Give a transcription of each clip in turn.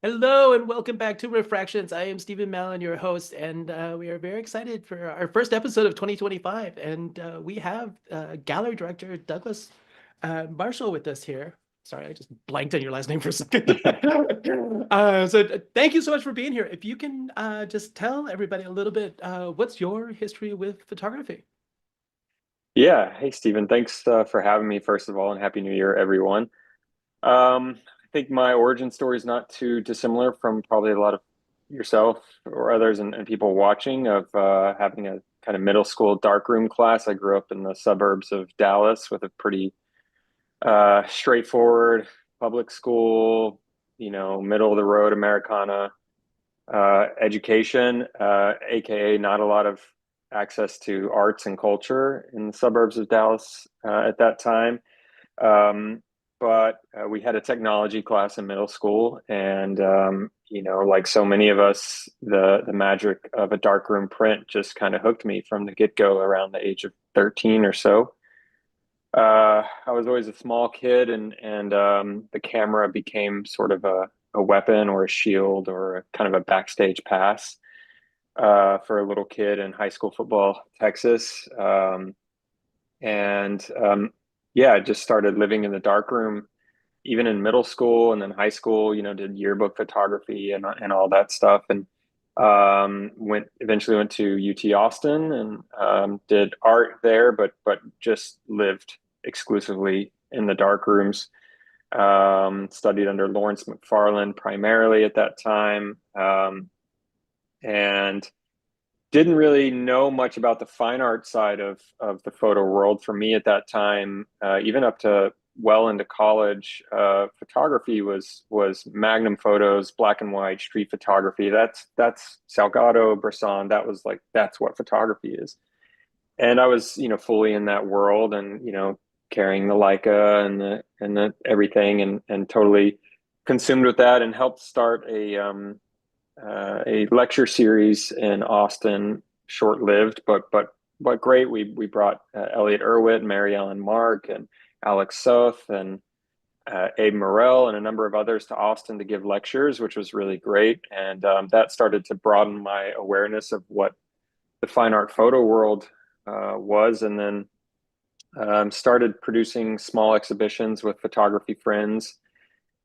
Hello and welcome back to Refractions. I am Stephen Mallon, your host, and we are very excited for our first episode of 2025. And we have gallery director Douglas Marshall with us here. Sorry, I just blanked on your last name for a second. Thank you so much for being here. If you can just tell everybody a little bit, what's your history with photography? Yeah. Hey, Stephen. Thanks for having me, first of all, and Happy New Year, everyone. I think my origin story is not too dissimilar from probably a lot of yourself or others and people watching of having a kind of middle school darkroom class. I grew up in the suburbs of Dallas with a pretty straightforward public school, middle of the road Americana education, aka not a lot of access to arts and culture in the suburbs of Dallas at that time. Um, but we had a technology class in middle school, and like so many of us, the magic of a darkroom print just kind of hooked me from the get-go around the age of 13 or so. I was always a small kid, and the camera became sort of a weapon or a shield or a kind of a backstage pass for a little kid in high school football, Texas. And yeah, I just started living in the darkroom even in middle school and then high school, did yearbook photography and all that stuff. And eventually went to UT Austin and did art there, but just lived exclusively in the dark rooms. Studied under Lawrence McFarland primarily at that time, and didn't really know much about the fine art side of the photo world. For me at that time, even up to well into college, photography was Magnum photos, black and white street photography. That's Salgado, Bresson. That's what photography is. And I was, fully in that world, and carrying the Leica and the everything, and totally consumed with that, and helped start a lecture series in Austin, short-lived, but great. We brought Elliot Erwitt, Mary Ellen Mark, and Alex Soth, and Abe Morell, and a number of others to Austin to give lectures, which was really great. And that started to broaden my awareness of what the fine art photo world was. And then started producing small exhibitions with photography friends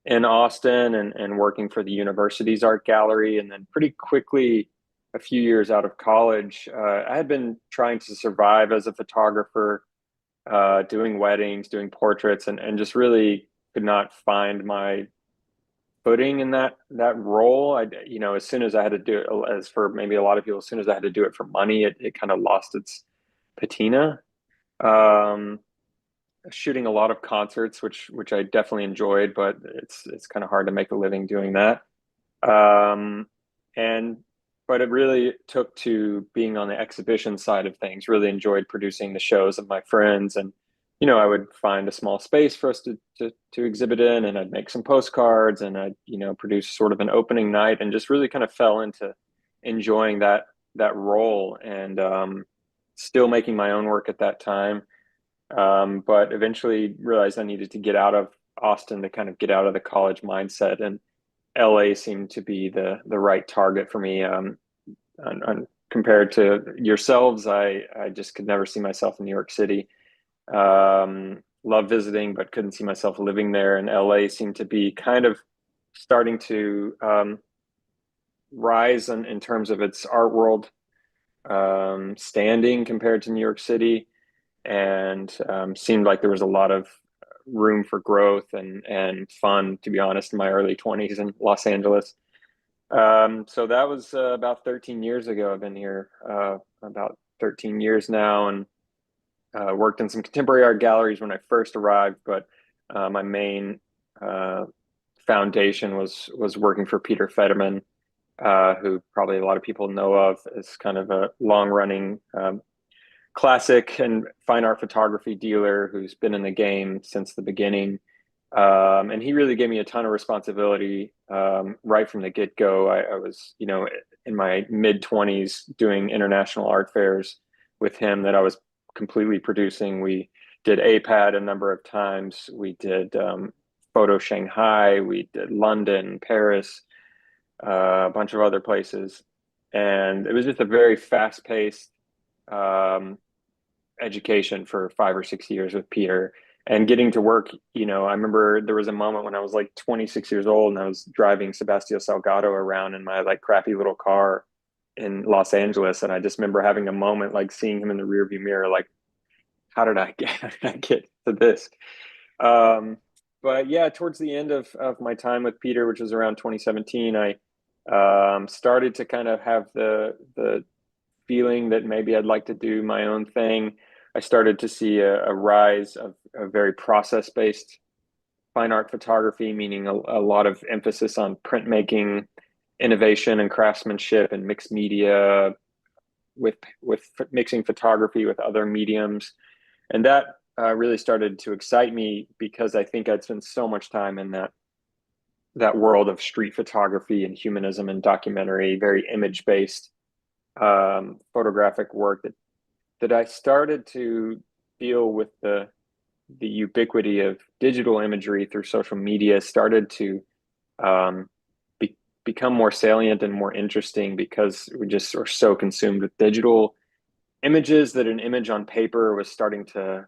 in Austin, and working for the university's art gallery. And then pretty quickly, a few years out of college, I had been trying to survive as a photographer, doing weddings, doing portraits, and just really could not find my footing in that role. As soon as I had to do it, as for maybe a lot of people, as soon as I had to do it for money, it kind of lost its patina. Um, Shooting a lot of concerts, which I definitely enjoyed, but it's kind of hard to make a living doing that. Um, and but it really took to being on the exhibition side of things. Really enjoyed producing the shows of my friends, and I would find a small space for us to exhibit in, and I'd make some postcards, and I'd produce sort of an opening night, and just really kind of fell into enjoying that role, and still making my own work at that time. But eventually realized I needed to get out of Austin to kind of get out of the college mindset, and LA seemed to be the right target for me. Compared to yourselves, I just could never see myself in New York City. Love visiting, but couldn't see myself living there. And LA seemed to be kind of starting to rise in terms of its art world standing compared to New York City, and seemed like there was a lot of room for growth and fun, to be honest, in my early 20s in Los Angeles. So that was about 13 years ago. I've been here about 13 years now, and worked in some contemporary art galleries when I first arrived, but my main uh, foundation was working for Peter Federman, who probably a lot of people know of as kind of a long-running classic and fine art photography dealer who's been in the game since the beginning. And he really gave me a ton of responsibility right from the get-go. I was, in my mid-20s doing international art fairs with him that I was completely producing. We did APAD a number of times. We did Photo Shanghai. We did London, Paris. a bunch of other places. And it was just a very fast-paced um, education for 5 or 6 years with Peter and getting to work. I remember there was a moment when I was like 26 years old and I was driving Sebastião Salgado around in my like crappy little car in Los Angeles. And I just remember having a moment like seeing him in the rearview mirror, like, how did I get to this? Um, but yeah, towards the end of my time with Peter, which was around 2017, I started to kind of have the feeling that maybe I'd like to do my own thing. I started to see a rise of a very process-based fine art photography, meaning a lot of emphasis on printmaking, innovation and craftsmanship and mixed media with mixing photography with other mediums. And that really started to excite me because I think I'd spent so much time in that world of street photography and humanism and documentary, very image based photographic work that I started to deal with the ubiquity of digital imagery through social media started to um, become more salient and more interesting because we just are so consumed with digital images that an image on paper was starting to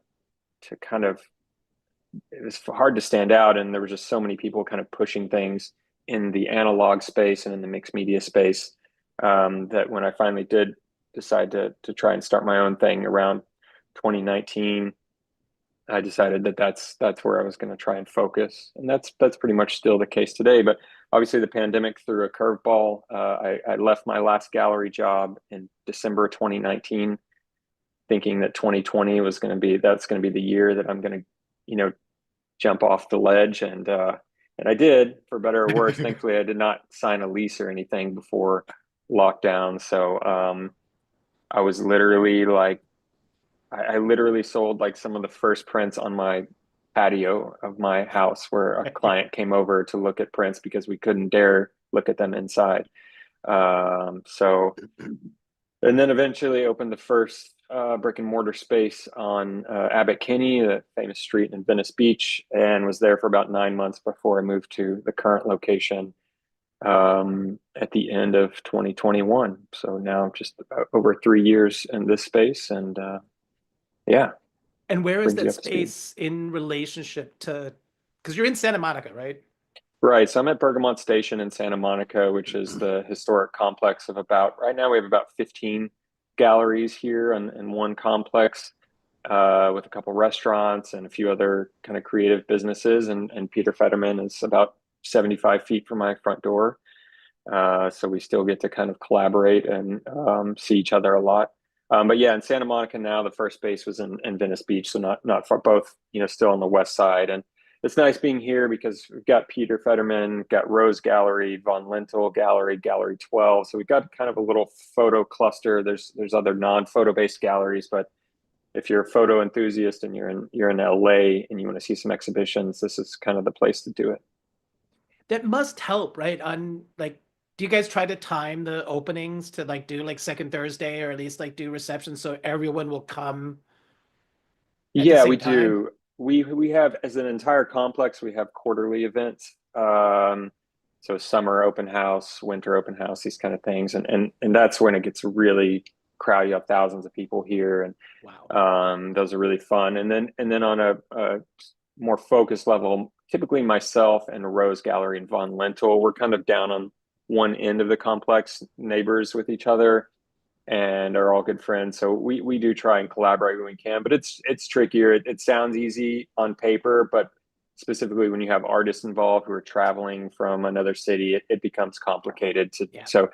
kind of, it was hard to stand out, and there were just so many people kind of pushing things in the analog space and in the mixed media space, that when I finally did decide to try and start my own thing around 2019, I decided that that's where I was going to try and focus, and that's pretty much still the case today. But obviously, the pandemic threw a curveball. I left my last gallery job in December 2019, thinking that 2020 was going to be that's going to be the year that I'm going to, jump off the ledge, and I did, for better or worse. Thankfully, I did not sign a lease or anything before lockdown, so I was literally like I literally sold like some of the first prints on my patio of my house where a client came over to look at prints because we couldn't dare look at them inside. So, and then eventually opened the first brick and mortar space on Abbot Kinney, the famous street in Venice Beach, and was there for about 9 months before I moved to the current location at the end of 2021. So now just over 3 years in this space, and yeah, And where is brings you that up to speed. space in relationship to, because you're in Santa Monica, right? Right. So I'm at Bergamot Station in Santa Monica, which is the historic complex of about, right now we have about 15 galleries here in one complex, with a couple restaurants and a few other kind of creative businesses. And Peter Fetterman is about 75 feet from my front door. So we still get to kind of collaborate and see each other a lot. But yeah, in Santa Monica now, the first space was in Venice Beach, so not far, both, still on the west side. And it's nice being here because we've got Peter Fetterman, got Rose Gallery, Von Lintel Gallery, Gallery 12. So we've got kind of a little photo cluster. There's other non-photo based galleries, but if you're a photo enthusiast and you're in LA and you want to see some exhibitions, this is kind of the place to do it. That must help, right? On like, do you guys try to time the openings to like do like second Thursday or at least like do receptions so everyone will come at the Yeah, we same time? do. We have, as an entire complex, we have quarterly events. So summer open house, winter open house, these kind of things, and that's when it gets really crowded. You have thousands of people here, and Wow. those are really fun. And then on a more focused level, typically myself and Rose Gallery and Von Lentil, we're kind of down on one end of the complex, neighbors with each other, and are all good friends. So we do try and collaborate when we can, but it's trickier. It sounds easy on paper, but specifically when you have artists involved who are traveling from another city, it becomes complicated. Yeah. So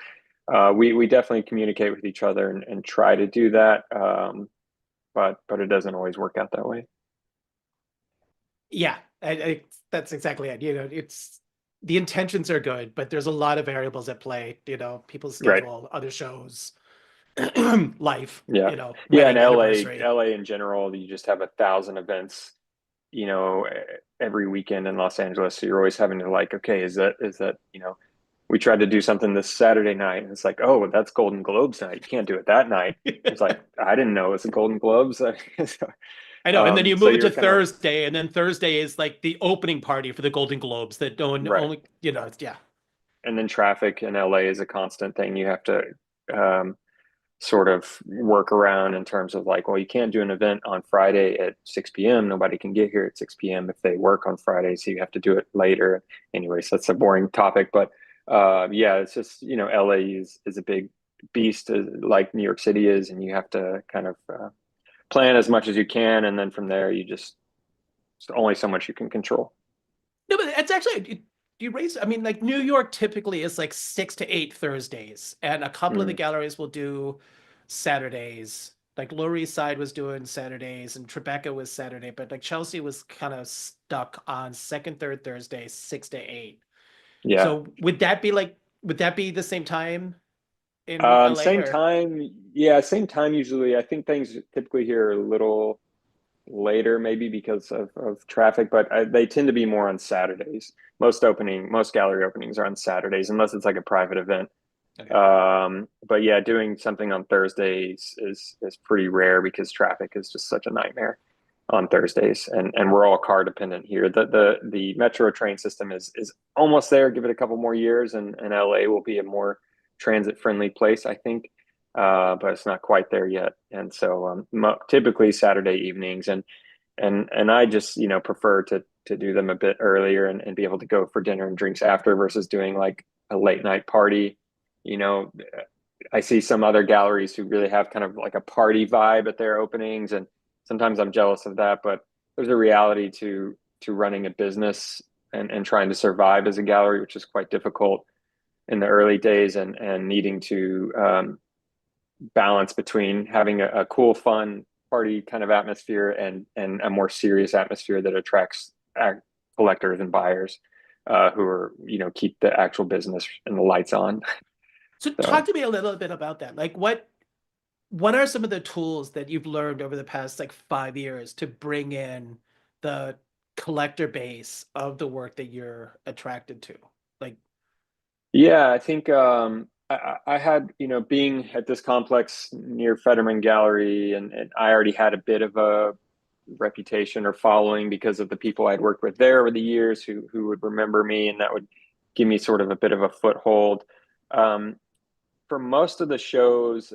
we definitely communicate with each other and try to do that, but it doesn't always work out that way. Yeah. That's exactly it. It's the intentions are good, but there's a lot of variables at play, people's Right. schedule, other shows, life, Yeah. Yeah. In wedding, anniversary. LA in general, you just have 1,000 events, you know, every weekend in Los Angeles. So you're always having to like, okay, is that, we tried to do something this Saturday night and it's like, oh, that's Golden Globes night. You can't do it that night. It's like, I didn't know it's a Golden Globes. I know. And then you So move it to you're kind of Thursday, and then Thursday is like the opening party for the Golden Globes that no one right. only, yeah. and then traffic in LA is a constant thing you have to um, sort of work around in terms of like, well, you can't do an event on Friday at 6 p.m. Nobody can get here at 6 p.m. if they work on Friday, so you have to do it later. Anyways, that's a boring topic, but yeah, it's just, LA is a big beast, like New York City is, and you have to kind of plan as much as you can, and then from there, it's only so much you can control. No, but it's actually you raise. I mean, like New York typically is like 6 to 8 Thursdays, and a couple of the Mm, galleries will do Saturdays. Like Lower East Side was doing Saturdays, and Tribeca was Saturday, but like Chelsea was kind of stuck on second, third Thursday, 6 to 8. yeah. So would that be the same time in LA Same or? time, yeah, same time usually. I think things typically here are a little later, maybe because of traffic, but they tend to be more on Saturdays. Most gallery openings are on Saturdays, unless it's like a private event. Okay. But yeah, doing something on Thursdays is pretty rare because traffic is just such a nightmare on Thursdays, and we're all car dependent here. The metro train system is almost there. Give it a couple more years, and LA will be a more transit friendly place, I think. But it's not quite there yet, and so typically Saturday evenings, and I just prefer to do them a bit earlier and be able to go for dinner and drinks after versus doing like a late night party. You know, I see some other galleries who really have kind of like a party vibe at their openings, and sometimes I'm jealous of that. But there's a reality to running a business and trying to survive as a gallery, which is quite difficult in the early days, and needing to balance between having a cool, fun party kind of atmosphere and a more serious atmosphere that attracts collectors and buyers who are keep the actual business and the lights on. So talk So to me a little bit about that. Like what are some of the tools that you've learned over the past like 5 years to bring in the collector base of the work that you're attracted to? Like, yeah, I think I had, being at this complex near Fetterman Gallery, and I already had a bit of a reputation or following because of the people I'd worked with there over the years who would remember me, and that would give me sort of a bit of a foothold. Um, for most of the shows,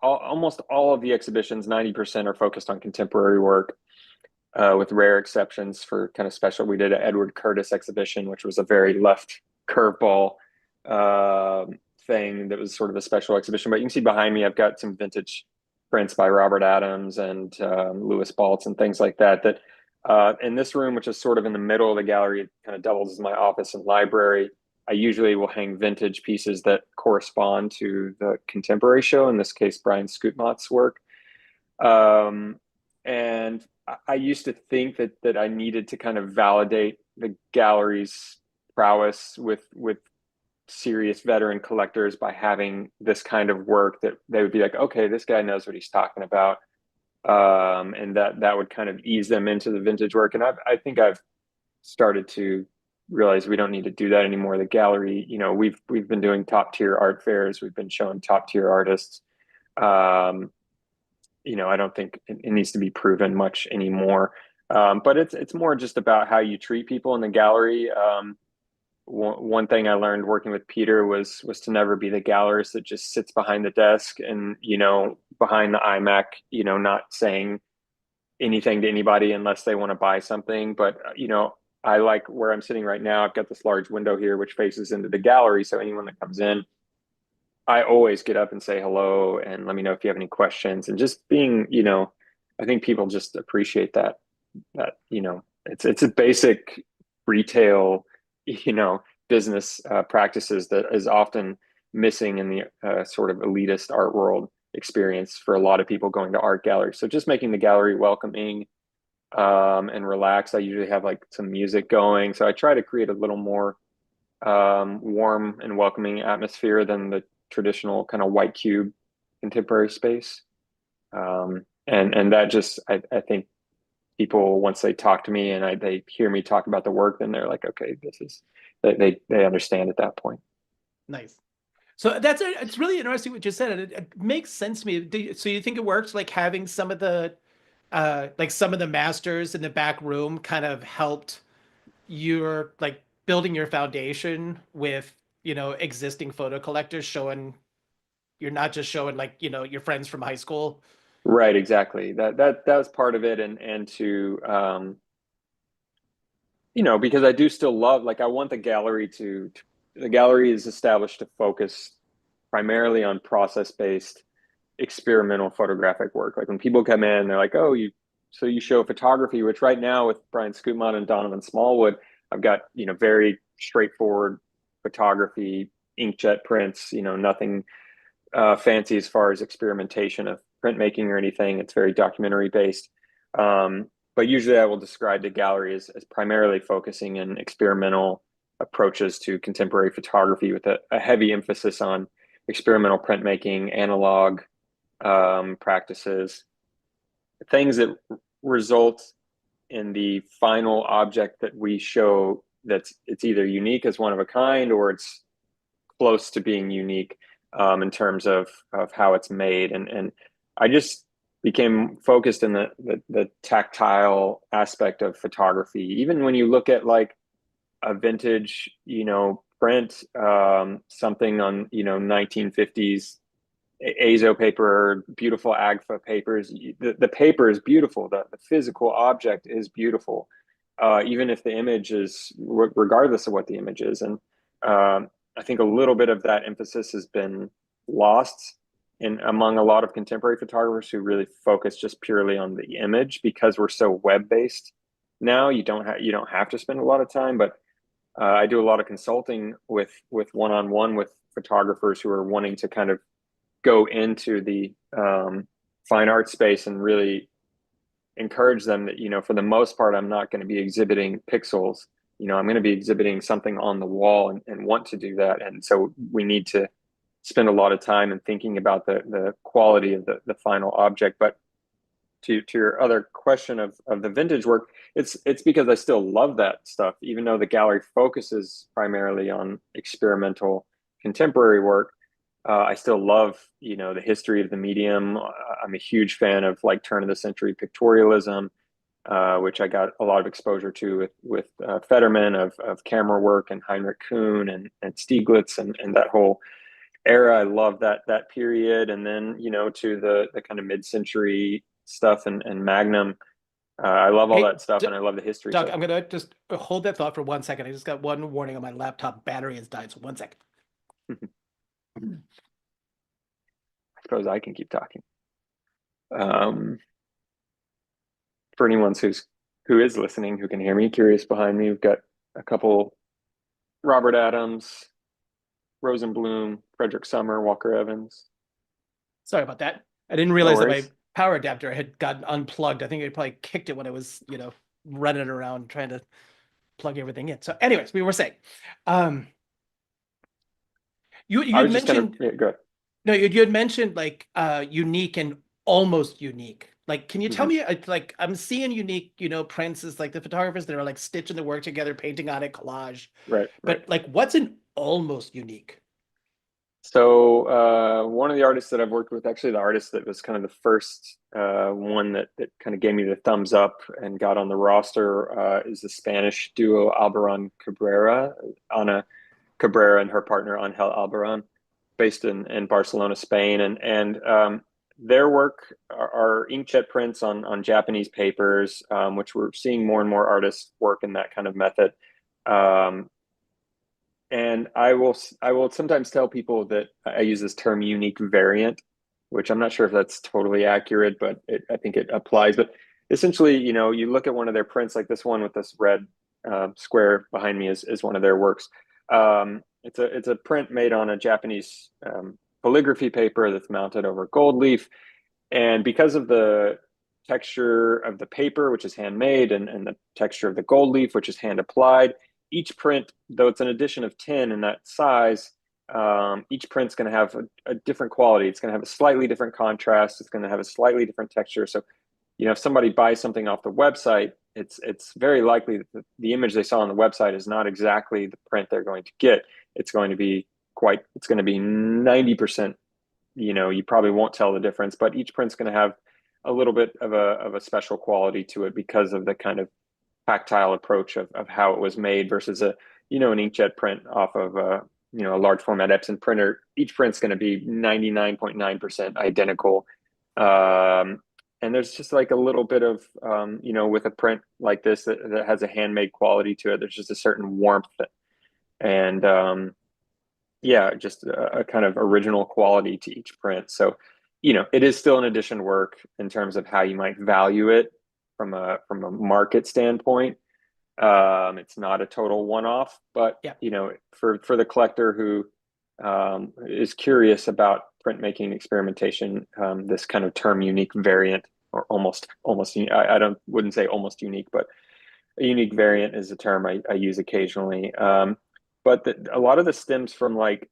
almost all of the exhibitions, 90% are focused on contemporary work, with rare exceptions for kind of special. We did an Edward Curtis exhibition, which was a very left curveball uh, thing that was sort of a special exhibition. But you can see behind me, I've got some vintage prints by Robert Adams and Louis Baltz and things like that. That in this room, which is sort of in the middle of the gallery, it kind of doubles as my office and library. I usually will hang vintage pieces that correspond to the contemporary show, in this case, Brian Scootmott's work. Um, and I used to think that I needed to kind of validate the gallery's prowess with serious veteran collectors by having this kind of work that they would be like, okay, this guy knows what he's talking about. And that would kind of ease them into the vintage work. And I think I've started to realize we don't need to do that anymore. The gallery, we've been doing top tier art fairs. We've been showing top tier artists. Um, I don't think it needs to be proven much anymore. But it's more just about how you treat people in the gallery. One thing I learned working with Peter was to never be the gallerist that just sits behind the desk and behind the iMac, not saying anything to anybody unless they want to buy something. But I like where I'm sitting right now. I've got this large window here which faces into the gallery, so anyone that comes in, I always get up and say hello and let me know if you have any questions. And just being, I think people just appreciate that, it's a basic retail, business practices that is often missing in the sort of elitist art world experience for a lot of people going to art galleries. So just making the gallery welcoming and relaxed. I usually have like some music going. So I try to create a little more warm and welcoming atmosphere than the traditional kind of white cube contemporary space. And that just I think people, once they talk to me and they hear me talk about the work, then they're like, okay, this is they understand at that point. nice. So it's really interesting what you said. It makes sense to me. So you think it works like having some of the like some of the masters in the back room kind of helped your like building your foundation with, existing photo collectors, showing you're not just showing like, your friends from high school. Right, exactly. That was part of it, and to because I do still love, like, I want the gallery the gallery is established to focus primarily on process-based experimental photographic work. Like when people come in, they're like, "Oh, you show photography," which right now with Brian Scootmont and Donovan Smallwood, I've got, very straightforward photography, inkjet prints, nothing fancy as far as experimentation of printmaking or anything. It's very documentary based. But usually I will describe the gallery as primarily focusing in experimental approaches to contemporary photography with a heavy emphasis on experimental printmaking, analog practices, things that result in the final object that we show it's either unique as one of a kind or it's close to being unique in terms of how it's made. And I just became focused in the tactile aspect of photography. Even when you look at like a vintage, print, something on, 1950s Azo paper, beautiful Agfa papers. The paper is beautiful. The physical object is beautiful, even if the image is, regardless of what the image is. And I think a little bit of that emphasis has been lost in among a lot of contemporary photographers who really focus just purely on the image because we're so web based now. You don't have to spend a lot of time, but I do a lot of consulting with one-on-one with photographers who are wanting to kind of go into the fine art space and really encourage them that, for the most part, I'm not going to be exhibiting pixels. I'm going to be exhibiting something on the wall and want to do that. And so we need to spend a lot of time in thinking about the quality of the final object. But to your other question of the vintage work, it's because I still love that stuff, even though the gallery focuses primarily on experimental contemporary work. I still love, the history of the medium. I'm a huge fan of like turn of the century pictorialism, which I got a lot of exposure to with Fetterman of camera work and Heinrich Kuhn and Stieglitz and that whole era. I love that period. And then, to the kind of mid-century stuff and Magnum. I love all Hey, that stuff and I love the history Doug, stuff. I'm gonna just hold that thought for 1 second. I just got one warning on my laptop. Battery has died. So 1 second. I suppose I can keep talking. Um, for anyone who is listening, who can hear me, curious behind me, we've got a couple Robert Adams, Rosenblum, Frederick Summer, Walker Evans. Sorry about that. I didn't No realize that my worries. power adapter had gotten unplugged. I think I probably kicked it when I was, running around trying to plug everything in. So, anyways, we were saying, um, you I had was just gonna, mentioned yeah, go ahead. no, you had mentioned like unique and almost unique. Like, can you tell Mhm. me, like, I'm seeing unique, prints as like the photographers that are like stitching the work together, painting on it, collage. Right, right. But like, what's an almost unique? So one of the artists that I've worked with, actually the artist that was kind of the first one that kind of gave me the thumbs up and got on the roster is the Spanish duo Albaran Cabrera, Ana Cabrera and her partner Angel Albaran, based in Barcelona, Spain. And their work are inkjet prints on Japanese papers, which we're seeing more and more artists work in that kind of method. Um, and I will sometimes tell people that I use this term unique variant, which I'm not sure if that's totally accurate, but I think it applies. But essentially, you look at one of their prints, like this one with this red square behind me is one of their works. It's a print made on a Japanese calligraphy paper that's mounted over gold leaf, and because of the texture of the paper, which is handmade, and the texture of the gold leaf, which is hand applied, each print, though it's an edition of 10 in that size, each print's going to have a different quality. It's going to have a slightly different contrast. It's going to have a slightly different texture. So, if somebody buys something off the website, it's very likely that the image they saw on the website is not exactly the print they're going to get. It's going to be 90%. You probably won't tell the difference, but each print's going to have a little bit of a special quality to it because of the kind of tactile approach of how it was made versus an inkjet print off of a large format Epson printer, each print's going to be 99.9% identical. Um, and there's just like a little bit of, with a print like this that has a handmade quality to it, there's just a certain warmth and yeah, just a kind of original quality to each print. So, it is still an edition work in terms of how you might value it from a market standpoint. It's not a total one-off, but Yeah. for the collector who is curious about printmaking experimentation, this kind of term unique variant, or almost I don't wouldn't say almost unique, but a unique variant is a term I use occasionally. But a lot of this stems from like,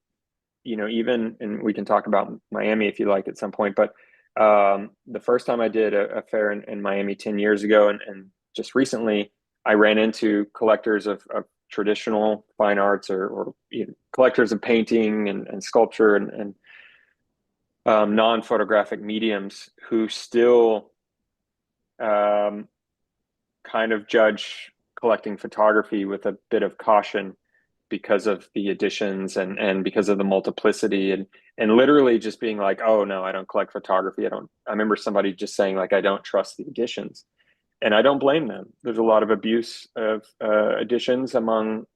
even, and we can talk about Miami if you like at some point, but the first time I did a fair in Miami 10 years ago, and just recently, I ran into collectors of traditional fine arts or collectors of painting and sculpture and non-photographic mediums who still um, kind of judge collecting photography with a bit of caution because of the editions and because of the multiplicity and literally just being like, oh no, I don't collect photography. I remember somebody just saying like, I don't trust the editions. And I don't blame them. There's a lot of abuse of editions among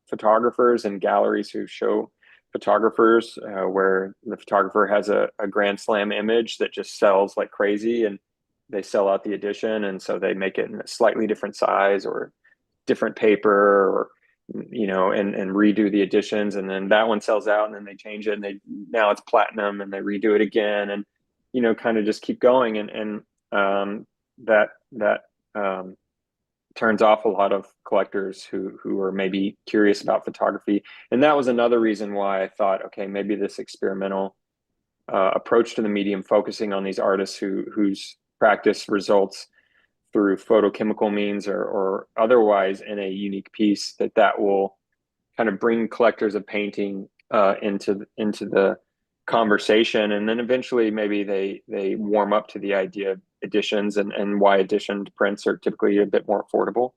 photographers and galleries who show photographers where the photographer has a grand slam image that just sells like crazy, and they sell out the edition, and so they make it in a slightly different size or different paper, or and redo the editions, and then that one sells out, and then they change it, and now it's platinum, and they redo it again, and kind of just keep going, and that um, turns off a lot of collectors who are maybe curious about photography. And that was another reason why I thought, okay, maybe this experimental approach to the medium, focusing on these artists whose practice results through photochemical means or otherwise in a unique piece, that will kind of bring collectors of painting into the conversation, and then eventually maybe they warm up to the idea of editions and why editioned prints are typically a bit more affordable.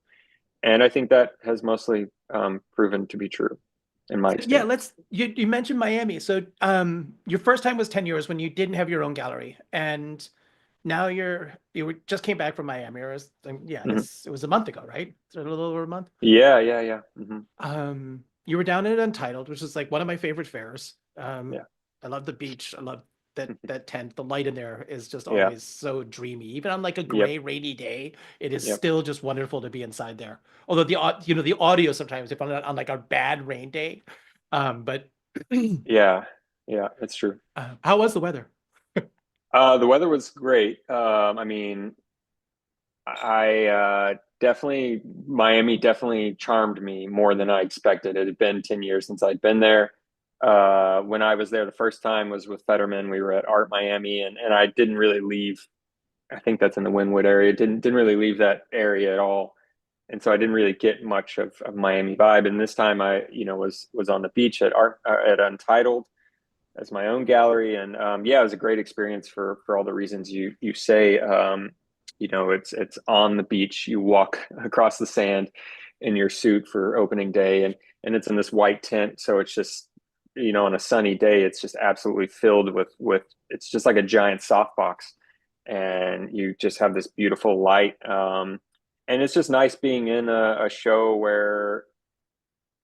And I think that has mostly proven to be true in my So, yeah, experience. you mentioned Miami. So your first time was 10 years when you didn't have your own gallery, and now just came back from Miami, or yeah, I Mhm. guess it was a month ago, right? So a little over a month. Yeah, yeah, yeah. You were down at Untitled, which is like one of my favorite fairs. Yeah, I love the beach. I love that tent. The light in there is just yeah, always so dreamy. Even on like a yep, gray, rainy day, it is yep, still just wonderful to be inside there. Although the audio sometimes, if on like a bad rain day, but yeah, yeah. It's true. how was the weather? The weather was great. I mean, I definitely Miami definitely charmed me more than I expected. It had been 10 years since I'd been there. When I was there the first time was with Fetterman. We were at Art Miami, and I didn't really leave. I think that's in the Wynwood area. Didn't really leave that area at all, and so I didn't really get much of Miami vibe. And this time I was on the beach at Art at Untitled as my own gallery, and yeah, it was a great experience for all the reasons you say. It's on the beach. You walk across the sand in your suit for opening day, and it's in this white tent, so it's just on a sunny day, it's just absolutely filled with it's just like a giant softbox, and you just have this beautiful light. And it's just nice being in a show where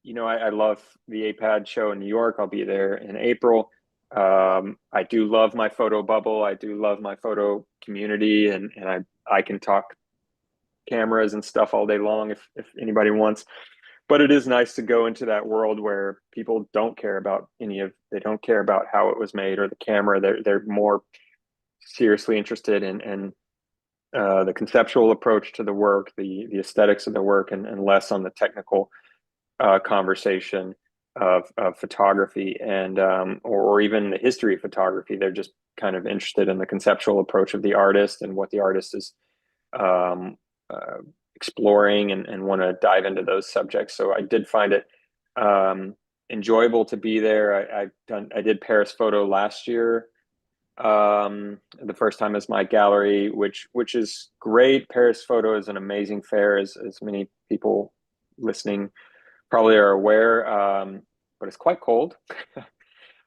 I love the APAD show in New York. I'll be there in April. I do love my photo bubble. I do love my photo community, and I can talk cameras and stuff all day long if anybody wants. But it is nice to go into that world where people don't care about they don't care about how it was made or the camera. They're more seriously interested in the conceptual approach to the work, the aesthetics of the work, and less on the technical conversation of photography and or even the history of photography. They're just kind of interested in the conceptual approach of the artist and what the artist is um, uh, exploring, and want to dive into those subjects. So I did find it enjoyable to be there. I did Paris Photo last year, the first time as my gallery, which is great. Paris Photo is an amazing fair, as many people listening probably are aware, but it's quite cold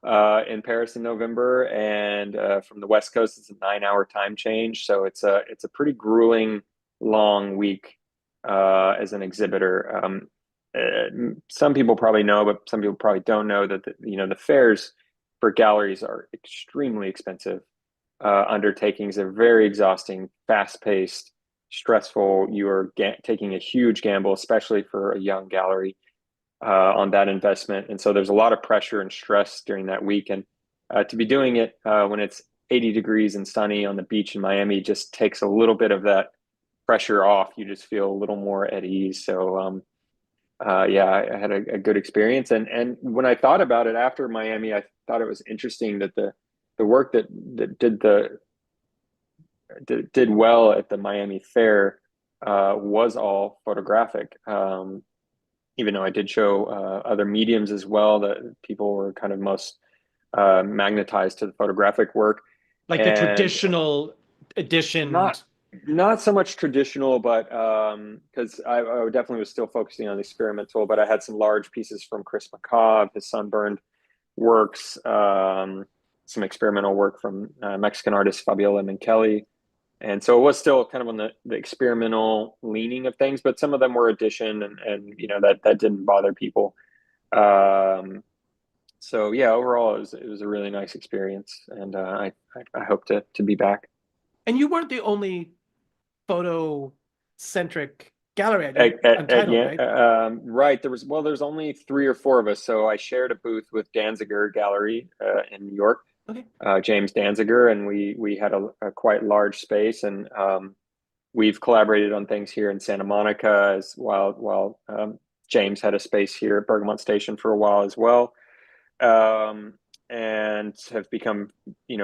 in Paris in November, and from the West Coast, it's a 9 hour time change, so it's a pretty grueling, long week as an exhibitor. Some people probably know, but some people probably don't know that the fairs for galleries are extremely expensive undertakings. They're very exhausting, fast-paced, stressful. You are taking a huge gamble, especially for a young gallery, on that investment. And so there's a lot of pressure and stress during that week. And to be doing it when it's 80 degrees and sunny on the beach in Miami just takes a little bit of that pressure off. You just feel a little more at ease. So yeah, I had a good experience. And when I thought about it after Miami, I thought it was interesting that the work that did well at the Miami Fair was all photographic. Even though I did show other mediums as well, that people were kind of most magnetized to the photographic work. Like the And traditional edition. not not so much traditional, but because I definitely was still focusing on experimental, but I had some large pieces from Chris McCabe, his Sunburned works, some experimental work from Mexican artist Fabiola Minkeli. And so it was still kind of on the experimental leaning of things, but some of them were addition, and that didn't bother people. Um, so yeah, overall it was a really nice experience, and I hope to be back. And you weren't the only photo centric gallery at Untitled, Yeah, right? right. There's only three or four of us, so I shared a booth with Danziger Gallery in New York, Okay. James Danziger, and we had a quite large space, and we've collaborated on things here in Santa Monica as while James had a space here at Bergamot Station for a while as well, um, and have become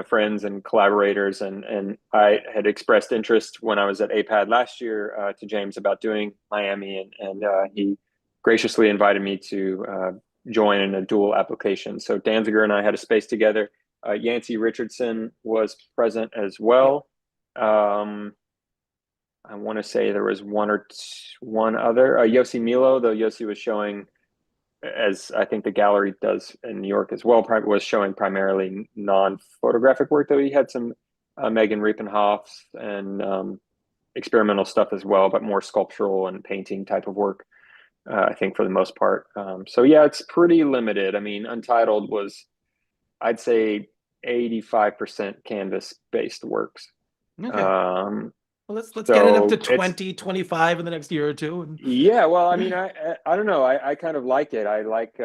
friends and collaborators. And I had expressed interest when I was at APAD last year to James about doing Miami, and he graciously invited me to join in a dual application. So Danziger and I had a space together. Yancey Richardson was present as Yep. well. I want to say there was one other, Yossi Milo, though Yossi was showing, as I think the gallery does in New York as well, was showing primarily non-photographic work, though he had some Megan Riepenhoff's and experimental stuff as well, but more sculptural and painting type of work, I think, for the most part. So yeah, it's pretty limited. I mean, Untitled was, I'd say, 85% canvas-based works. Okay. Um, Well, let's get it up to so it's 20, 25 in the next year or two. And Yeah, well, I mean, I don't know. I kind of like it. I like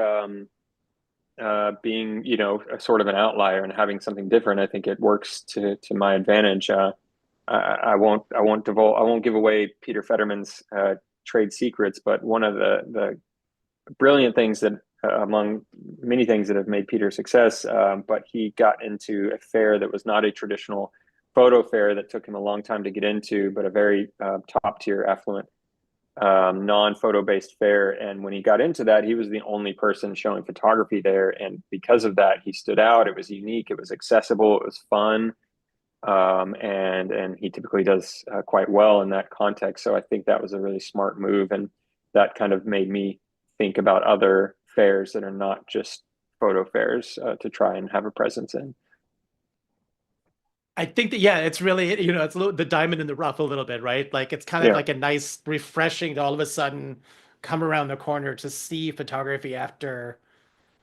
being, a sort of an outlier and having something different. I think it works to my advantage. I won't give away Peter Fetterman's trade secrets, but one of the brilliant things that among many things that have made Peter success, but he got into a fair that was not a traditional photo fair that took him a long time to get into, but a very top tier affluent non-photo based fair. And when he got into that, he was the only person showing photography there. And because of that, he stood out. It was unique. It was accessible. It was fun. And he typically does quite well in that context. So I think that was a really smart move. And that kind of made me think about other fairs that are not just photo fairs to try and have a presence in. I think that, yeah, it's really, it's the diamond in the rough a little bit, right? Like it's kind of Yeah. like a nice, refreshing to all of a sudden come around the corner to see photography after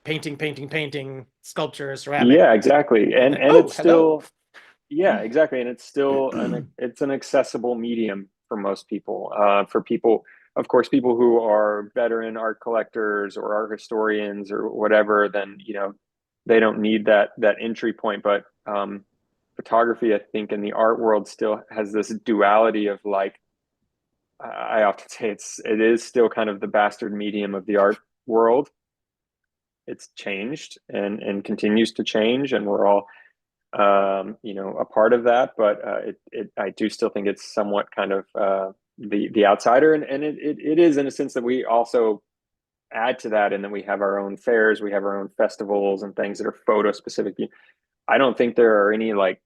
painting, sculpture, ceramic. Yeah, exactly. And And then, and oh, it's hello. still Yeah, exactly. And it's an accessible medium for most people. For people, of course, people who are veteran art collectors or art historians or whatever, then they don't need that entry point. But photography, I think, in the art world still has this duality of, like, I often say it is still kind of the bastard medium of the art world. It's changed and continues to change, and we're all a part of that. But I do still think it's somewhat kind of the outsider, and it is in a sense that we also add to that, and then we have our own fairs, we have our own festivals and things that are photo specific. I don't think there are any, like,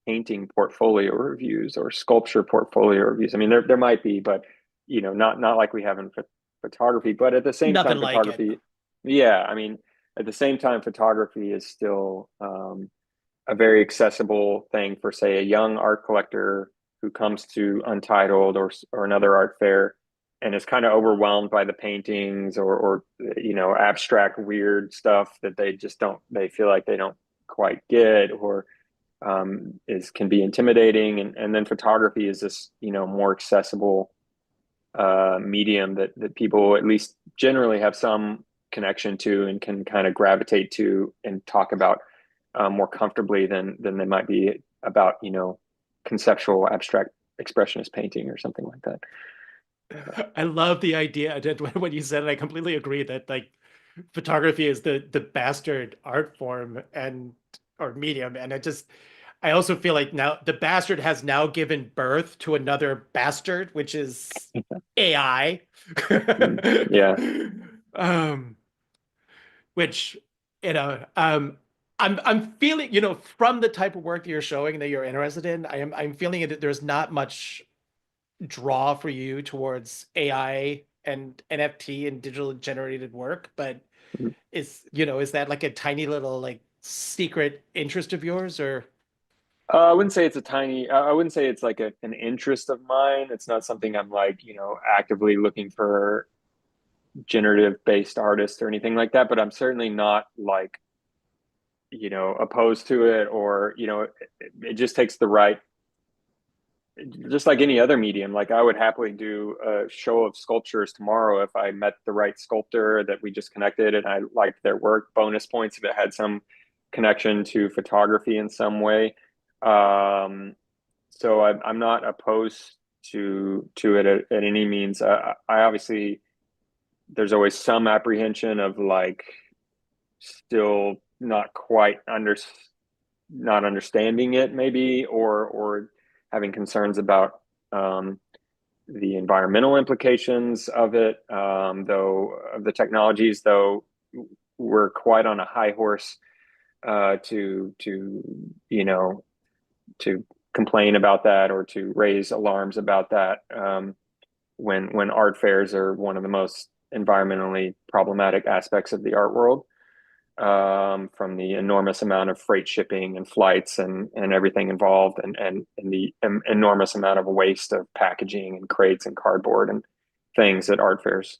painting portfolio reviews or sculpture portfolio reviews. I mean, there might be, but not like we have in photography, but at the same Nothing time, like it. photography, yeah, I mean, at the same time, photography is still a very accessible thing for, say, a young art collector who comes to Untitled or another art fair and is kind of overwhelmed by the paintings or abstract weird stuff that they feel like they don't quite get, or is can be intimidating, and then photography is this more accessible medium that people at least generally have some connection to and can kind of gravitate to and talk about more comfortably than they might be about conceptual abstract expressionist painting or something like that. I love the idea that when you said it, I completely agree that like photography is the bastard art form and or medium. And I also feel like now the bastard has now given birth to another bastard, which is AI. Yeah. um, which, you know, I'm feeling, from the type of work that you're showing that you're interested in, I'm feeling it that there's not much draw for you towards AI and NFT and digital generated work, but is that like a tiny little like secret interest of yours or I wouldn't say it's a tiny, I wouldn't say it's like an interest of mine. It's not something I'm like, actively looking for generative based artists or anything like that, but I'm certainly not like, opposed to it, or, it just takes the right, just like any other medium. Like I would happily do a show of sculptures tomorrow if I met the right sculptor that we just connected and I liked their work. Bonus points if it had some connection to photography in some way. So I'm not opposed to it at any means. I obviously, there's always some apprehension of like still not understanding it maybe, or having concerns about the environmental implications of it, though, of the technologies, though we're quite on a high horse to to complain about that or to raise alarms about that, when art fairs are one of the most environmentally problematic aspects of the art world, from the enormous amount of freight shipping and flights and everything involved, and the enormous amount of waste of packaging and crates and cardboard and things that art fairs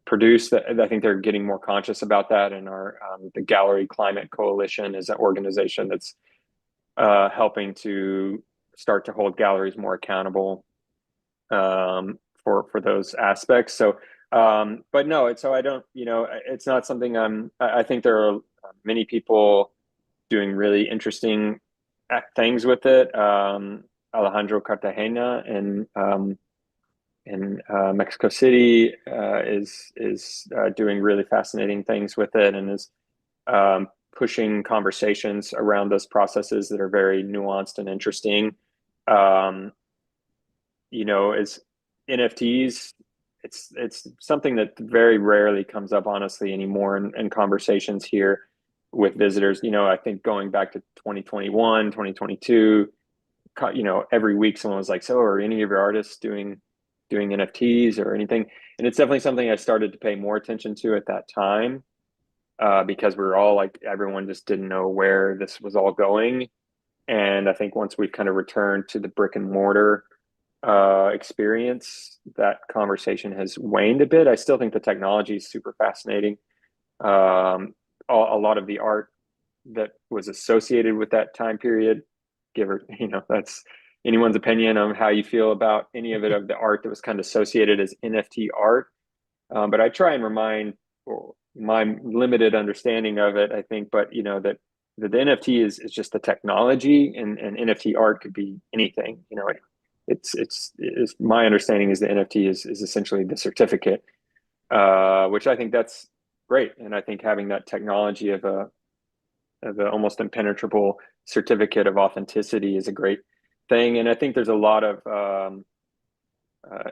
produce. That I think they're getting more conscious about that. And the Gallery Climate Coalition is an organization that's helping to start to hold galleries more accountable for those aspects. So, but no, so I don't, it's not something I think there are many people doing really interesting things with it. Alejandro Cartagena in Mexico City is doing really fascinating things with it, and is pushing conversations around those processes that are very nuanced and interesting. Um, as NFTs, it's something that very rarely comes up honestly anymore in conversations here with visitors. I think going back to 2021, 2022, every week someone was like, so are any of your artists doing NFTs or anything? And it's definitely something I started to pay more attention to at that time, because we were all like, everyone just didn't know where this was all going. And I think once we've kind of returned to the brick and mortar experience, that conversation has waned a bit. I still think the technology is super fascinating. A lot of the art that was associated with that time period, that's anyone's opinion on how you feel about any of it, of the art that was kind of associated as NFT art. But I try and remind my limited understanding of it, I think, but that the NFT is just the technology, and NFT art could be anything. It's my understanding is the NFT is essentially the certificate, which I think that's great. And I think having that technology of a almost impenetrable certificate of authenticity is a great thing. And I think there's a lot of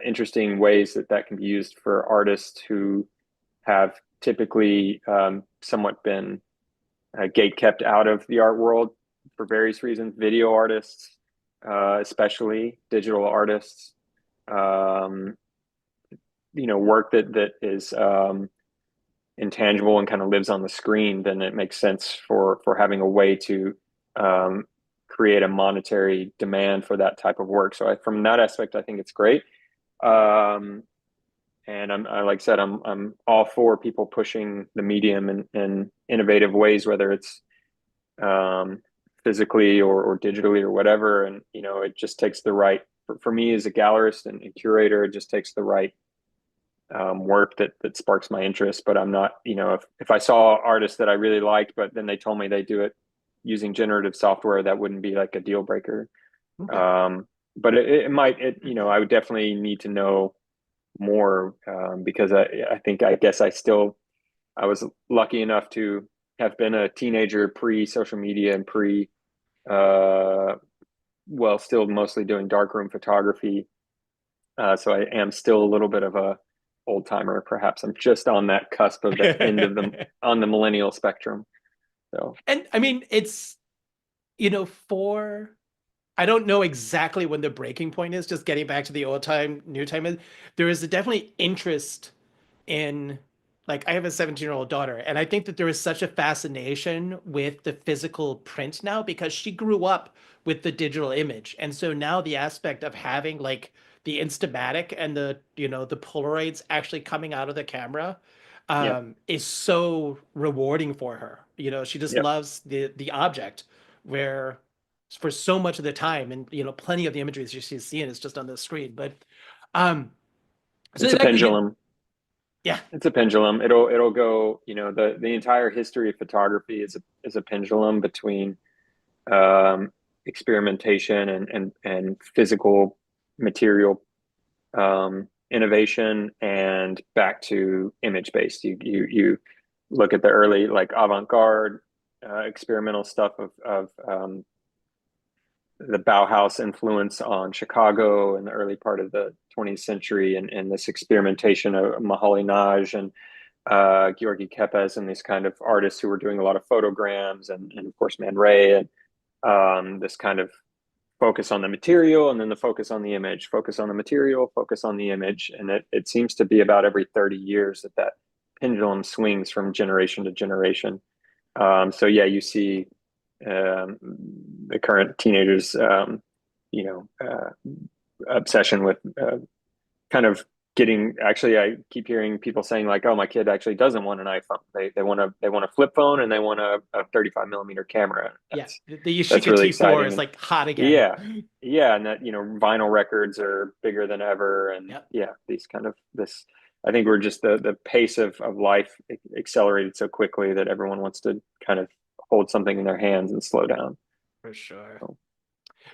interesting ways that can be used for artists who have typically somewhat been gate kept out of the art world for various reasons. Video artists, especially digital artists, work that is intangible and kind of lives on the screen, then it makes sense for having a way to um, create a monetary demand for that type of work. So from that aspect, I think it's great. Um, and like I said, I'm all for people pushing the medium in innovative ways, whether it's um, physically or digitally or whatever. And it just takes the right for me as a gallerist and curator. It just takes the right work that sparks my interest. But I'm not, if I saw artists that I really liked, but then they told me they do it using generative software, that wouldn't be like a deal breaker. Okay. But it might, I would definitely need to know more because I guess I was lucky enough to have been a teenager pre social media and pre, well, still mostly doing darkroom photography. So I am still a little bit of a old timer, perhaps. I'm just on that cusp of the end of on the millennial spectrum. So, And I mean, it's, for I don't know exactly when the breaking point is, just getting back to the old time, new time is there is definitely interest in, like, I have a 17-year-old daughter, and I think that there is such a fascination with the physical print now because she grew up with the digital image. And so now the aspect of having like the Instamatic and the Polaroids actually coming out of the camera yep, is so rewarding for her. She just yep. loves the object where for so much of the time, and plenty of the imagery that she's seeing is just on the screen. But um so It's a exactly, pendulum. yeah. It's a pendulum. It'll go, the entire history of photography is a pendulum between um, experimentation and physical material innovation and back to image based. You look at the early like avant-garde experimental stuff of the Bauhaus influence on Chicago in the early part of the 20th century, and this experimentation of Mahalinaj and Georgi Kepes and these kind of artists who were doing a lot of photograms, and of course Man Ray, and this kind of focus on the material and then the focus on the image, focus on the material, focus on the image. And it seems to be about every 30 years that pendulum swings from generation to generation. So yeah, you see the current teenagers, you know, obsession with kind of getting. Actually, I keep hearing people saying like, "Oh, my kid actually doesn't want an iPhone. They want a flip phone and they want a 35 millimeter camera." Yeah, That's the that's Yashica really T4 exciting. is And like hot again. yeah, yeah, and that vinyl records are bigger than ever, and Yep, yeah, these kind of this. I think we're just the pace of life accelerated so quickly that everyone wants to kind of hold something in their hands and slow down. for sure. So,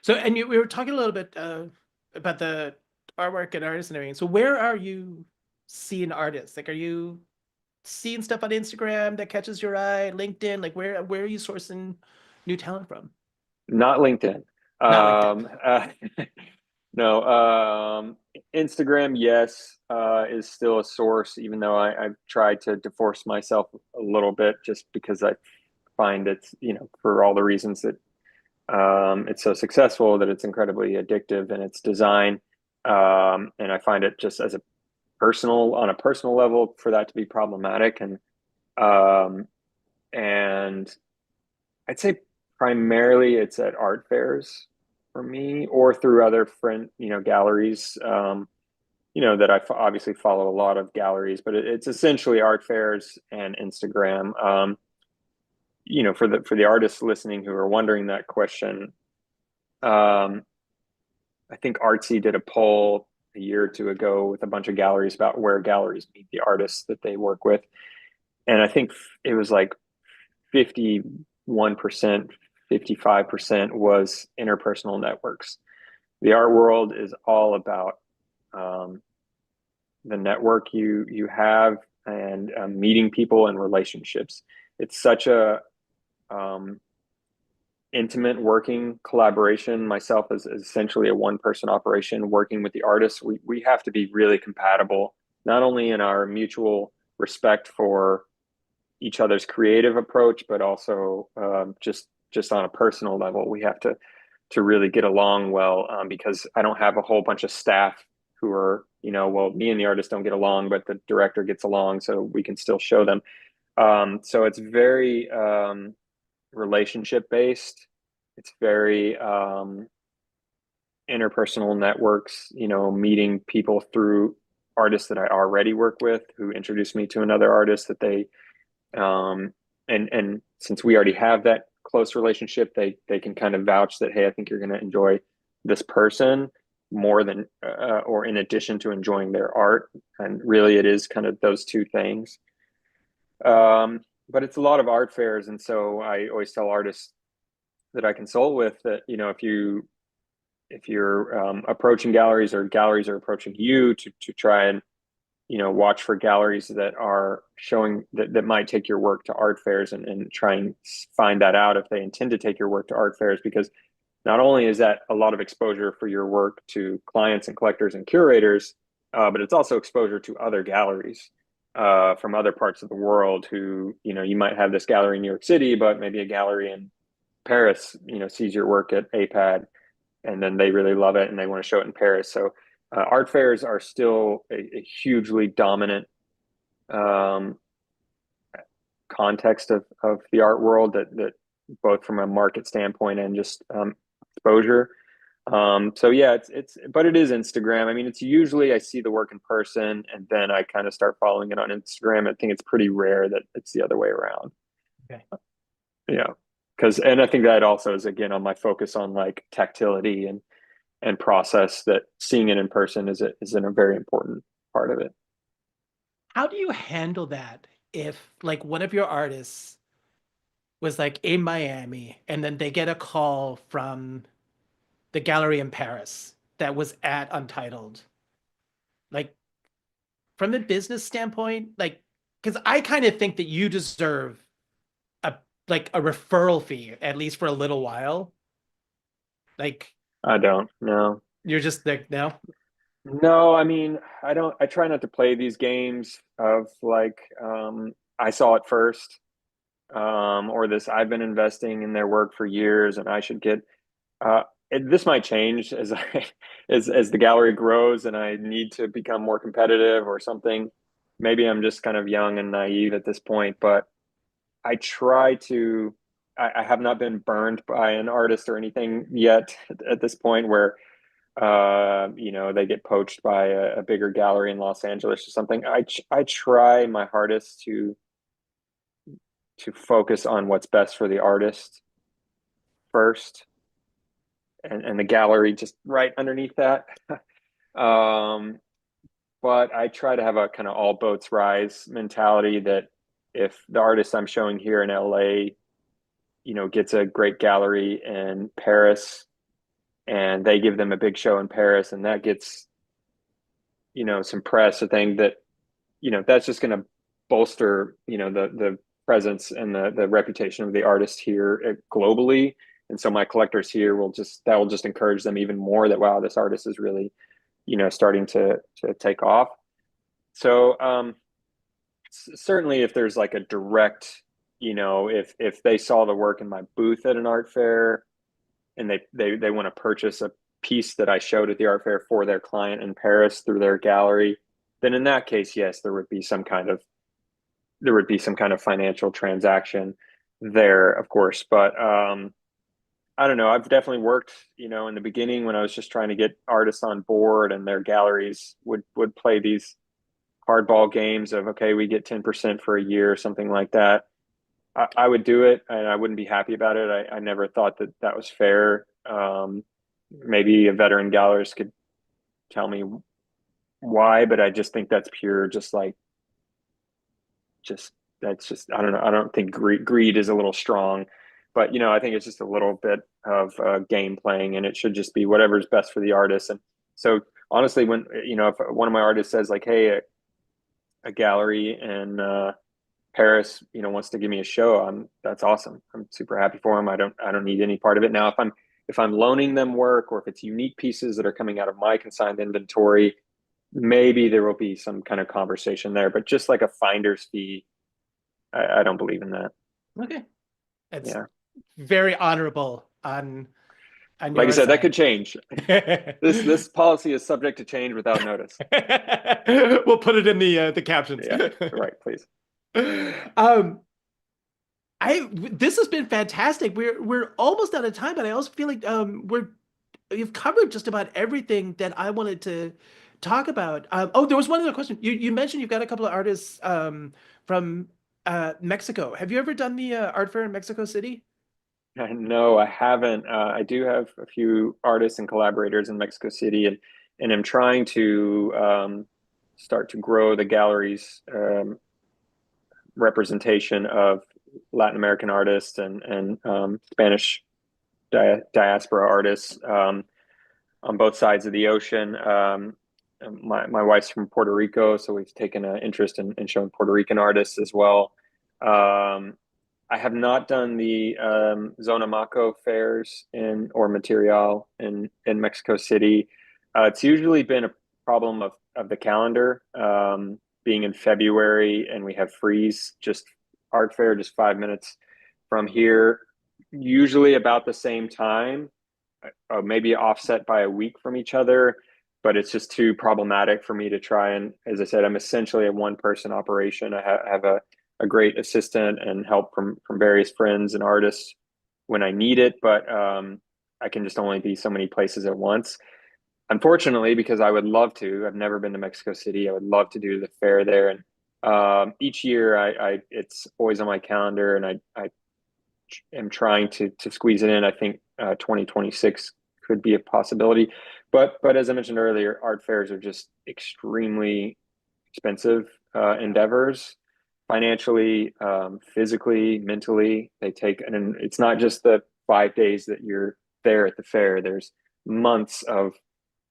So, and we were talking a little bit about the artwork and artists and everything. So, where are you seeing artists? Like, are you seeing stuff on Instagram that catches your eye, LinkedIn? Like, where are you sourcing new talent from? not LinkedIn. Not LinkedIn. No, Instagram, yes, is still a source, even though I've tried to divorce myself a little bit just because I find it's, for all the reasons that it's so successful, that it's incredibly addictive in its design. And I find it just as on a personal level for that to be problematic. Um, and I'd say primarily it's at art fairs for me or through other galleries. That obviously follow a lot of galleries, but it's essentially art fairs and Instagram. For the artists listening who are wondering that question, um, I think Artsy did a poll a year or two ago with a bunch of galleries about where galleries meet the artists that they work with, and I think it was like 51%, 55% was interpersonal networks. The art world is all about um, the network you have and meeting people and relationships. It's such a um, intimate working collaboration. Myself is essentially a one person operation working with the artists. We have to be really compatible, not only in our mutual respect for each other's creative approach, but also just on a personal level, we have to really get along well because I don't have a whole bunch of staff who are well, me and the artist don't get along, but the director gets along, so we can still show them. So it's very relationship based. It's very interpersonal networks, meeting people through artists that I already work with who introduce me to another artist that they and since we already have that close relationship, they can kind of vouch that, hey, I think you're going to enjoy this person more than or in addition to enjoying their art. And really it is kind of those two things. But it's a lot of art fairs, and so I always tell artists that I consult with that, if you're approaching galleries or galleries are approaching you to try and watch for galleries that are showing that might take your work to art fairs, and try and find that out if they intend to take your work to art fairs, because not only is that a lot of exposure for your work to clients and collectors and curators, but it's also exposure to other galleries from other parts of the world who, you might have this gallery in New York City, but maybe a gallery in Paris, sees your work at APAD, and then they really love it and they want to show it in Paris. So art fairs are still a hugely dominant context of the art world, that both from a market standpoint and just exposure. So yeah, but it is Instagram. I mean, it's usually I see the work in person and then I kind of start following it on Instagram. I think it's pretty rare that it's the other way around. Okay. Yeah. And I think that also is again on my focus on like tactility and process, that seeing it in person is a very important part of it. How do you handle that if like one of your artists was like in Miami and then they get a call from the gallery in Paris that was at Untitled? Like from a business standpoint, like because I kind of think that you deserve a like a referral fee at least for a little while. Like I don't know. you're just like no. No, I mean, I try not to play these games of like, I saw it first, or this, I've been investing in their work for years and I should get, this might change as as the gallery grows and I need to become more competitive or something. Maybe I'm just kind of young and naive at this point, but I try to, I have not been burned by an artist or anything yet at this point where they get poached by a bigger gallery in Los Angeles or something. I try my hardest to focus on what's best for the artist first, and the gallery just right underneath that. um, but I try to have a kind of all boats rise mentality, that if the artist I'm showing here in LA, gets a great gallery in Paris and they give them a big show in Paris and that gets, some press, a thing that, that's just going to bolster, the presence and the reputation of the artist here globally. And so my collectors here that will just encourage them even more that, wow, this artist is really, starting to take off. So certainly if there's like a direct, if they saw the work in my booth at an art fair and they want to purchase a piece that I showed at the art fair for their client in Paris through their gallery, then in that case, yes, there would be some kind of financial transaction there, of course. But I don't know. I've definitely worked, in the beginning when I was just trying to get artists on board, and their galleries would play these hardball games of, okay, we get 10% for a year or something like that. I would do it and I wouldn't be happy about it. I never thought that was fair. Maybe a veteran gallerist could tell me why, but I just think that's pure, just that's just, I don't know. I don't think greed is a little strong, but I think it's just a little bit of game playing, and it should just be whatever's best for the artist. And so honestly, when, if one of my artists says like, hey, a gallery in Paris, wants to give me a show, that's awesome. I'm super happy for them. I don't need any part of it. Now, if I'm loaning them work, or if it's unique pieces that are coming out of my consigned inventory, maybe there will be some kind of conversation there. But just like a finder's fee, I don't believe in that. Okay. It's Yeah. very honorable on on Like I your said, that could side. change. This policy is subject to change without notice. We'll put it in the captions. Yeah, right, please. Um, this has been fantastic. We're almost out of time, but I also feel like we've covered just about everything that I wanted to talk about. Oh, there was one other question. You mentioned you've got a couple of artists from Mexico. Have you ever done the art fair in Mexico City? No, I haven't. I do have a few artists and collaborators in Mexico City, and I'm trying to start to grow the gallery's representation of Latin American artists and Spanish diaspora artists on both sides of the ocean. My wife's from Puerto Rico, so we've taken an interest in showing Puerto Rican artists as well. I have not done the Zona Maco fairs in or Material in Mexico City. It's usually been a problem of the calendar, being in February, and we have freeze just art fair just 5 minutes from here, usually about the same time, maybe offset by a week from each other. But it's just too problematic for me to try. And as I said, I'm essentially a one person operation. I have a great assistant and help from various friends and artists when I need it, but I can just only be so many places at once. Unfortunately, because I would love to, I've never been to Mexico City. I would love to do the fair there, and each year I it's always on my calendar, and I am trying to squeeze it in. I think 2026 could be a possibility, but as I mentioned earlier, art fairs are just extremely expensive endeavors, financially, physically, mentally. They take, and it's not just the 5 days that you're there at the fair. There's months of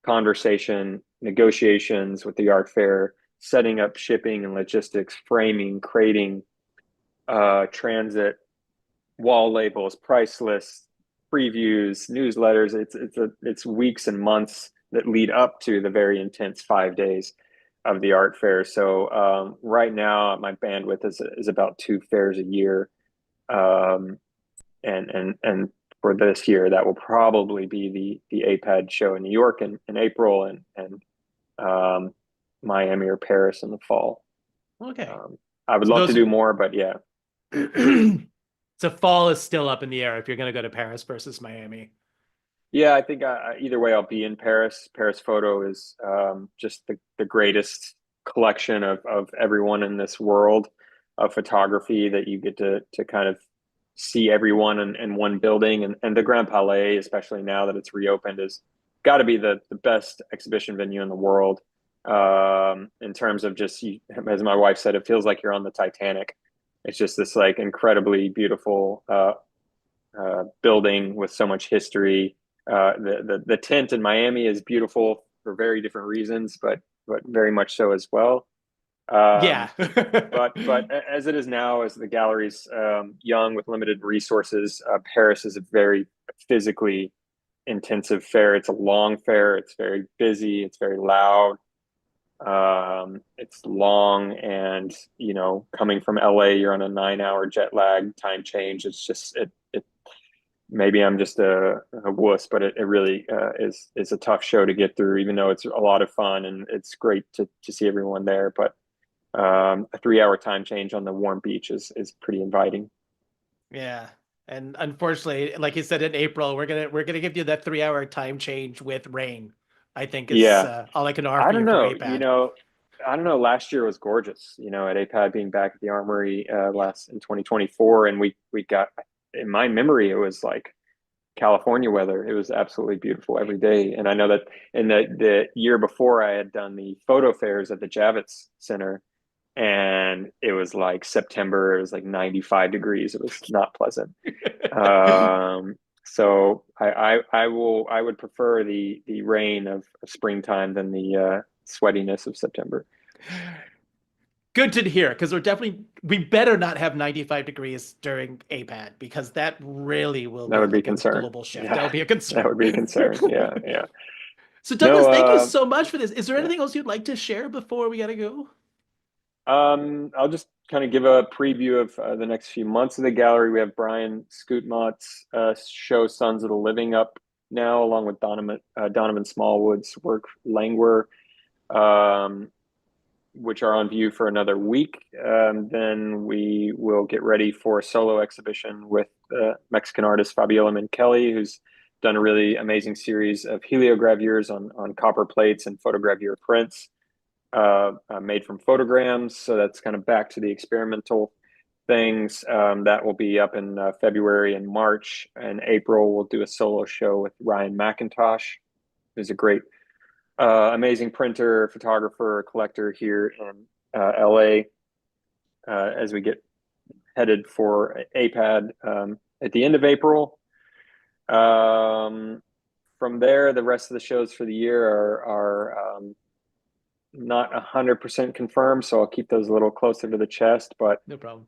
conversation, negotiations with the art fair, setting up shipping and logistics, framing, crating, transit, wall labels, price lists, previews, newsletters. It's weeks and months that lead up to the very intense 5 days of the art fair. So right now, my bandwidth is about two fairs a year, um, and for this year, that will probably be the APAD show in New York in April, and um, Miami or Paris in the fall. Okay. I would So love to those do more, but yeah. so fall is still up in the air if you're going to go to Paris versus Miami. Yeah, I think either way, I'll be in Paris. Paris Photo is just the greatest collection of everyone in this world of photography that you get to kind of see everyone in one building. And the Grand Palais, especially now that it's reopened, is got to be the best exhibition venue in the world, in terms of just, as my wife said, it feels like you're on the Titanic. It's just this like incredibly beautiful building with so much history. The tent in Miami is beautiful for very different reasons, but very much so as well. Yeah. But as it is now, as the gallery's young with limited resources, Paris is a very physically intensive fair. It's a long fair. It's very busy. It's very loud. It's long, and coming from LA, you're on a 9 hour jet lag time change. It's just it maybe I'm just a wuss, but it really is a tough show to get through, even though it's a lot of fun and it's great to see everyone there. But a 3 hour time change on the warm beach is pretty inviting. Yeah. And unfortunately, like you said, in April, we're gonna give you that 3 hour time change with rain. I think is Yeah, all I can offer I don't you for know. APAD. I don't know. Last year was gorgeous. At APAD being back at the Armory Yeah. last in 2024, and we got, in my memory, it was like California weather. It was absolutely beautiful every day. And I know that in the year before, I had done the photo fairs at the Javits Center, and it was like September. It was like 95 degrees. It was not pleasant. So I would prefer the rain of springtime than the sweatiness of September. Good to hear, because we better not have 95 degrees during APAD because that really will That be would be a like a concern. global shift. That Yeah, would be a that concern. would be a concern. Yeah, yeah. So No, Douglas, thank you so much for this. Is there yeah. anything else you'd like to share before we gotta go? I'll just kind of give a preview of the next few months of the gallery. We have Brian Scootmont's show Sons of the Living up now, along with Donovan Smallwood's work, Languor, which are on view for another week. Then we will get ready for a solo exhibition with Mexican artist Fabiola Minkeli, who's done a really amazing series of heliogravures on copper plates and photogravure prints made from photograms. So that's kind of back to the experimental things. That will be up in February and March. And April, we'll do a solo show with Ryan McIntosh, who's a great amazing printer, photographer, collector here in LA as we get headed for APAD at the end of April. From there, the rest of the shows for the year are not 100% confirmed, so I'll keep those a little closer to the chest, but No problem.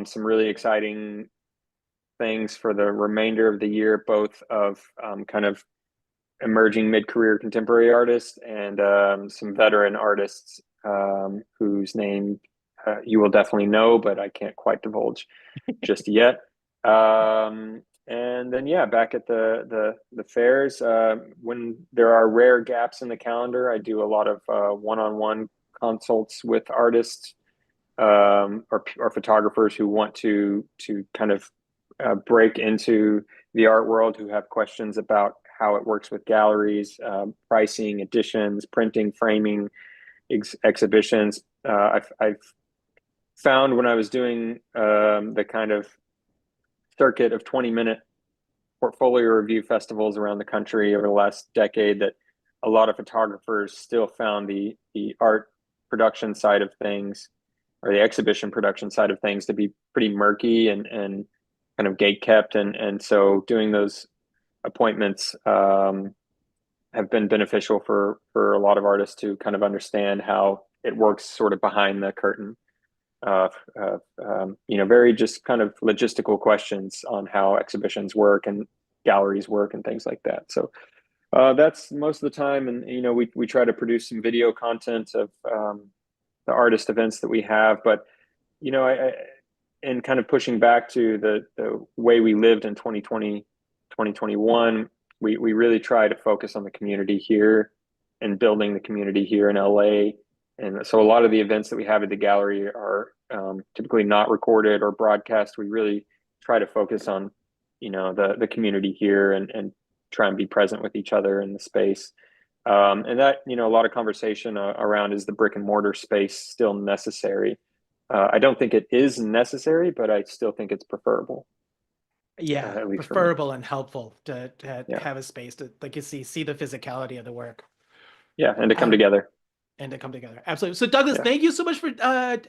some really exciting things for the remainder of the year, both of kind of emerging mid-career contemporary artists and some veteran artists whose name you will definitely know, but I can't quite divulge just yet. And then yeah, back at the fairs, when there are rare gaps in the calendar, I do a lot of one-on-one consults with artists or photographers who want to kind of break into the art world, who have questions about how it works with galleries, pricing, editions, printing, framing, exhibitions. I've found when I was doing the kind of circuit of 20-minute portfolio review festivals around the country over the last decade that a lot of photographers still found the art production side of things, or the exhibition production side of things, to be pretty murky and kind of gate kept. And so doing those appointments have been beneficial for a lot of artists to kind of understand how it works sort of behind the curtain. Very just kind of logistical questions on how exhibitions work and galleries work and things like that. So that's most of the time. And, we try to produce some video content of the artist events that we have. But, and kind of pushing back to the way we lived in 2020, 2021, we really try to focus on the community here and building the community here in LA. And so a lot of the events that we have at the gallery are typically not recorded or broadcast. We really try to focus on, the community here and try and be present with each other in the space. And that, a lot of conversation around, is the brick and mortar space still necessary? I don't think it is necessary, but I still think it's preferable. Yeah, at least preferable and helpful to Yeah. have a space to, like you see the physicality of the work. Yeah, and to come together. And to come together. Absolutely. So Douglas, Yeah. thank you so much for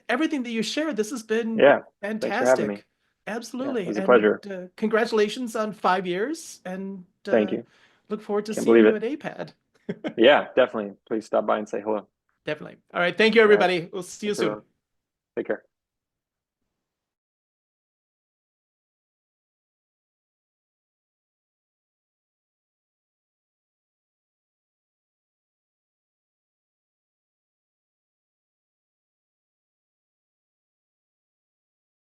everything that you shared. This has been Thanks for having me. fantastic. Absolutely. It was a pleasure. Congratulations on 5 years, and Thank you. look forward to Can't seeing you believe at APAD. Yeah, definitely. Please stop by and say hello. Definitely. All right. Thank you, everybody. We'll see you Thanks, soon. everyone. Take care.